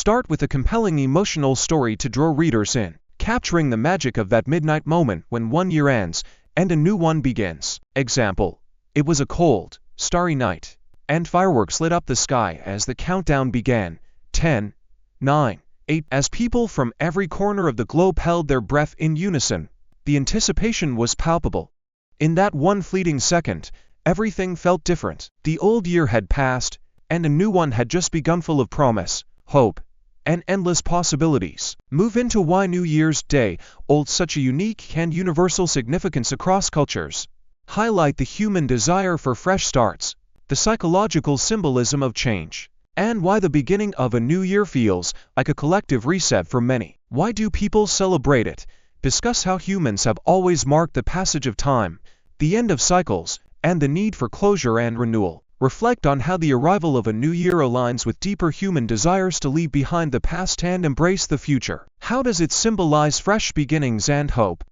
start with a compelling emotional story to draw readers in, capturing the magic of that midnight moment when one year ends and a new one begins. Example: it was a cold, starry night, and fireworks lit up the sky as the countdown began. 10, 9, 8. As people from every corner of the globe held their breath in unison, the anticipation was palpable. In that one fleeting second, everything felt different. The old year had passed, and a new one had just begun, full of promise, hope, and endless possibilities. Move into why New Year's Day holds such a unique and universal significance across cultures. Highlight the human desire for fresh starts, the psychological symbolism of change, and why the beginning of a new year feels like a collective reset for many. Why do people celebrate it? Discuss how humans have always marked the passage of time, the end of cycles, and the need for closure and renewal. Reflect on how the arrival of a new year aligns with deeper human desires to leave behind the past and embrace the future. How does it symbolize fresh beginnings and hope?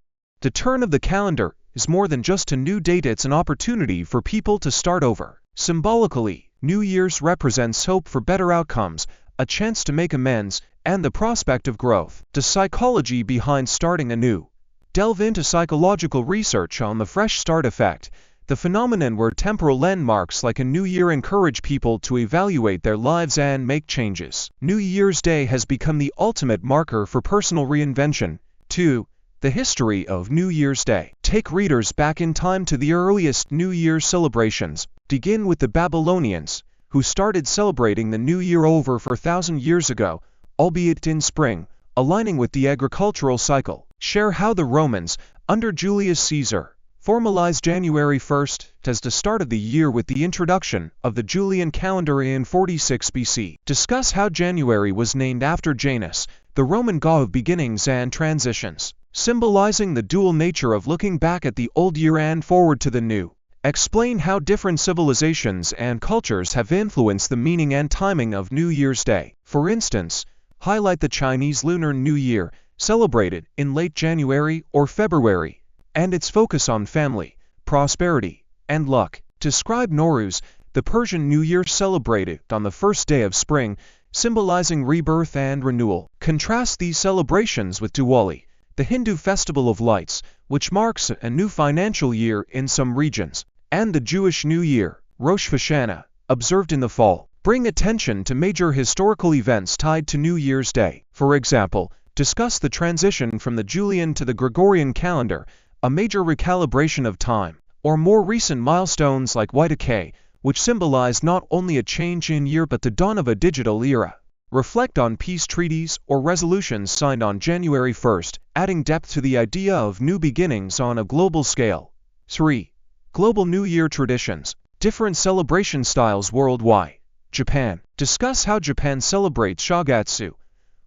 The turn of the calendar is more than just a new date, it's an opportunity for people to start over. Symbolically, New Year's represents hope for better outcomes, a chance to make amends, and the prospect of growth. The psychology behind starting anew. Delve into psychological research on the fresh start effect, the phenomenon where temporal landmarks like a new year encourage people to evaluate their lives and make changes. New Year's Day has become the ultimate marker for personal reinvention. 2. The history of New Year's Day. Take readers back in time to the earliest New Year's celebrations. Begin with the Babylonians, who started celebrating the New Year over 4,000 years ago, albeit in spring, aligning with the agricultural cycle. Share how the Romans, under Julius Caesar, formalized January 1st as the start of the year with the introduction of the Julian calendar in 46 BC. Discuss how January was named after Janus, the Roman god of beginnings and transitions, symbolizing the dual nature of looking back at the old year and forward to the new. Explain how different civilizations and cultures have influenced the meaning and timing of New Year's Day. For instance, highlight the Chinese Lunar New Year, celebrated in late January or February, and its focus on family, prosperity, and luck. Describe Nowruz, the Persian New Year celebrated on the first day of spring, symbolizing rebirth and renewal. Contrast these celebrations with Diwali, the Hindu festival of lights, which marks a new financial year in some regions, and the Jewish New Year, Rosh Hashanah, observed in the fall. Bring attention to major historical events tied to New Year's Day. For example, discuss the transition from the Julian to the Gregorian calendar, a major recalibration of time, or more recent milestones like Y2K, which symbolize not only a change in year but the dawn of a digital era. Reflect on peace treaties or resolutions signed on January 1st, adding depth to the idea of new beginnings on a global scale. 3. Global New Year traditions. Different celebration styles worldwide. Japan. Discuss how Japan celebrates Shogatsu,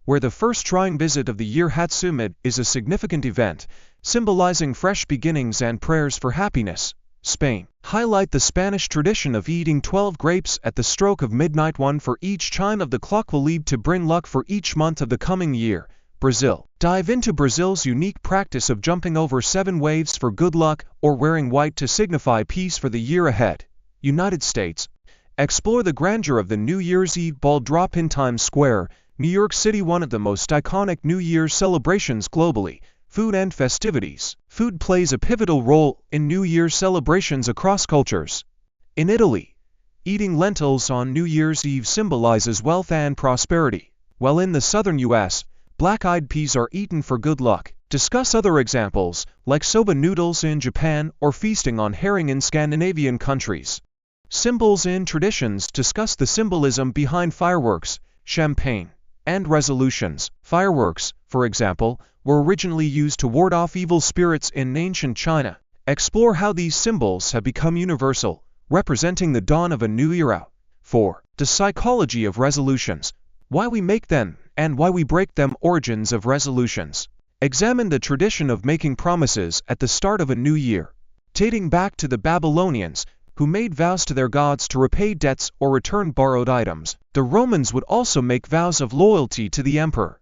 where the first trying visit of the year Hatsumid is a significant event, symbolizing fresh beginnings and prayers for happiness. Spain. Highlight the Spanish tradition of eating 12 grapes at the stroke of midnight. One for each chime of the clock will lead to bring luck for each month of the coming year. Brazil. Dive into Brazil's unique practice of jumping over 7 waves for good luck or wearing white to signify peace for the year ahead. United States. Explore the grandeur of the New Year's Eve ball drop in Times Square, New York City, one of the most iconic New Year's celebrations globally. Food and festivities. Food plays a pivotal role in New Year's celebrations across cultures. In Italy, eating lentils on New Year's Eve symbolizes wealth and prosperity, while in the southern U.S., black-eyed peas are eaten for good luck. Discuss other examples, like soba noodles in Japan or feasting on herring in Scandinavian countries. Symbols and traditions. Discuss the symbolism behind fireworks, champagne, and resolutions. Fireworks, for example, were originally used to ward off evil spirits in ancient China. Explore how these symbols have become universal, representing the dawn of a new era. 4. The psychology of resolutions. Why we make them, and why we break them. Origins of resolutions. Examine the tradition of making promises at the start of a new year, dating back to the Babylonians, who made vows to their gods to repay debts or return borrowed items. The Romans would also make vows of loyalty to the emperor.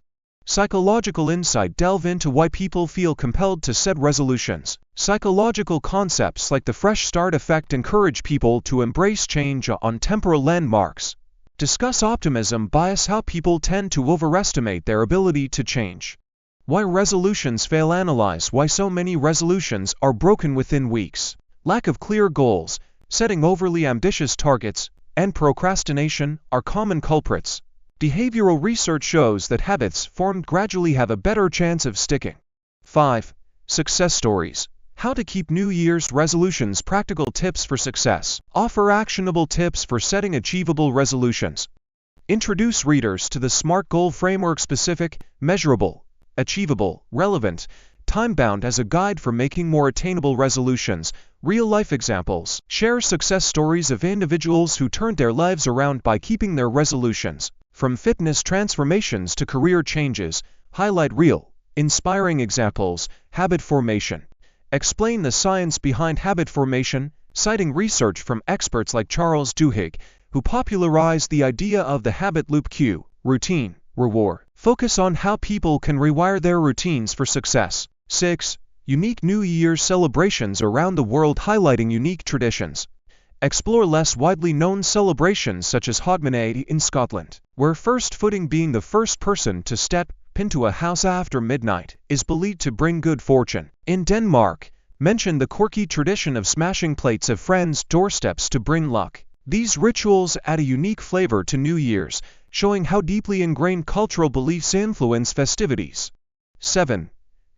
Psychological insight. Delve into why people feel compelled to set resolutions. Psychological concepts like the fresh start effect encourage people to embrace change on temporal landmarks. Discuss optimism bias, how people tend to overestimate their ability to change. Why resolutions fail. Analyze why so many resolutions are broken within weeks. Lack of clear goals, setting overly ambitious targets, and procrastination are common culprits. Behavioral research shows that habits formed gradually have a better chance of sticking. 5. Success stories. How to keep New Year's resolutions. Practical tips for success. Offer actionable tips for setting achievable resolutions. Introduce readers to the SMART goal framework: specific, measurable, achievable, relevant, time-bound, as a guide for making more attainable resolutions. Real-life examples. Share success stories of individuals who turned their lives around by keeping their resolutions. From fitness transformations to career changes, highlight real, inspiring examples. Habit formation. Explain the science behind habit formation, citing research from experts like Charles Duhigg, who popularized the idea of the habit loop. Cue, routine, reward. Focus on how people can rewire their routines for success. 6. Unique New Year's celebrations around the world, highlighting unique traditions. Explore less widely known celebrations such as Hogmanay in Scotland, where first footing, being the first person to step into a house after midnight, is believed to bring good fortune. In Denmark, mention the quirky tradition of smashing plates of friends' doorsteps to bring luck. These rituals add a unique flavor to New Year's, showing how deeply ingrained cultural beliefs influence festivities. 7.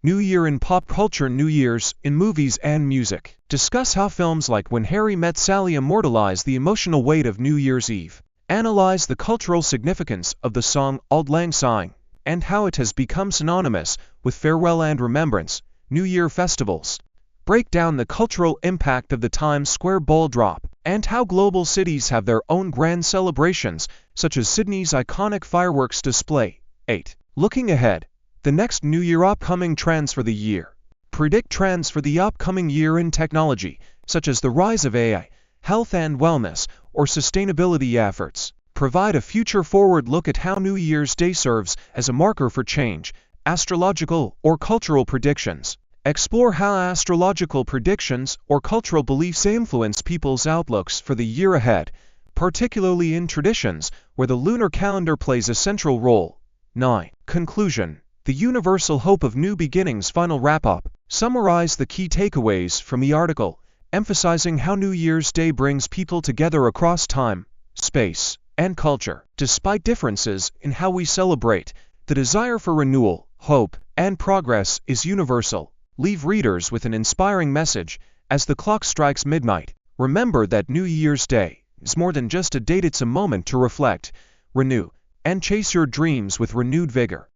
New Year in pop culture. New Year's in movies and music. Discuss how films like When Harry Met Sally immortalize the emotional weight of New Year's Eve. Analyze the cultural significance of the song Auld Lang Syne, and how it has become synonymous with farewell and remembrance. New Year festivals. Break down the cultural impact of the Times Square ball drop, and how global cities have their own grand celebrations, such as Sydney's iconic fireworks display. 8. Looking ahead. The next New Year. Upcoming trends for the year. Predict trends for the upcoming year in technology, such as the rise of AI, health and wellness, or sustainability efforts. Provide a future-forward look at how New Year's Day serves as a marker for change. Astrological or cultural predictions. Explore how astrological predictions or cultural beliefs influence people's outlooks for the year ahead, particularly in traditions where the lunar calendar plays a central role. 9. Conclusion. The universal hope of new beginnings. Final wrap-up. Summarize the key takeaways from the article, emphasizing how New Year's Day brings people together across time, space, and culture. Despite differences in how we celebrate, the desire for renewal, hope, and progress is universal. Leave readers with an inspiring message as the clock strikes midnight. Remember that New Year's Day is more than just a date. It's a moment to reflect, renew, and chase your dreams with renewed vigor.